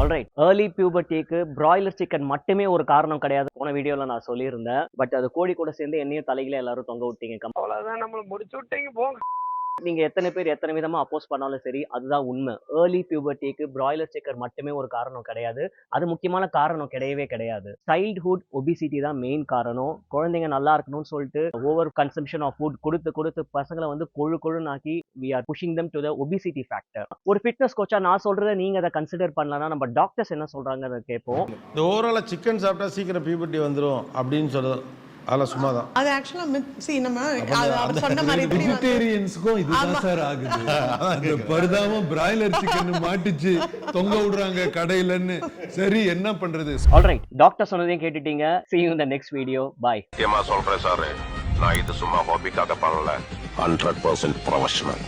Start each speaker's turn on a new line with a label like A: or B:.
A: Alright, early பியூபர்ட்டிக்கு broiler chicken மட்டுமே ஒரு காரணம் கிடையாது. போன வீடியோல நான் சொல்லியிருந்தேன். பட் அது கோழி கூட சேர்ந்து என்னையும் தலையில எல்லாரும் தொங்க விட்டீங்க.
B: அவ்வளவுதான், நம்மள முடிச்சு விட்டீங்க போங்க.
A: நீங்க எத்தனை பேர் எத்தனை விதமா அப்போஸ் பண்ணாலும் சரி, அதுதான் உண்மை. ஏர்லி பியூபர்ட்டிக்கு பிராய்லர் சிக்கன் மட்டுமே ஒரு காரணம் கிடையாது. அது முக்கியமான காரணம் கிடையவே கிடையாது. சைல்ட்ஹுட் ஒபிசிட்டி தான் மெயின் காரணம். குழந்தைங்க நல்லா இருக்கணும்னு சொல்லிட்டு ஓவர் கன்சம்ஷன் ஆஃப் ஃபுட் கொடுத்து பசங்களை வந்து கொழுனாக்கி we are pushing them to the obesity factor. ஒரு ஃபிட்னஸ் கோச்சா நான் சொல்றதை நீங்க அதை கன்சிடர் பண்ணலன்னா நம்ம டாக்டர்ஸ் என்ன சொல்றாங்க அதை கேட்போம்.
C: இந்த ஓவராலா சிக்கன் சாப்பிட்டா சீக்கிரம் பியூபர்ட்டி வந்துடும் அப்படின்னு சொல்றது அதெல்லாம் சும்மா தான்.
D: அது ஆக்சுவலா நம்ம அவர் சொன்ன மாதிரி
E: வெஜிடேரியன்ஸ்க்கும் இதுதான் சார் ஆகுது. பரிதாபம் பிராய்லர் சிக்கன் மாட்டிச்சு தொங்க விடுறாங்க கடையிலன்னு. சரி என்ன பண்றது?
A: ஆல்ரைட், டாக்டர் சொன்னதையும் கேட்டுட்டீங்க. see you in the next video. bye.
F: ஏமா சொல்றேன் சார், நான் இது சும்மா ஹாபிக்காக பண்ணல, 100% ப்ரொஃபஷனல்.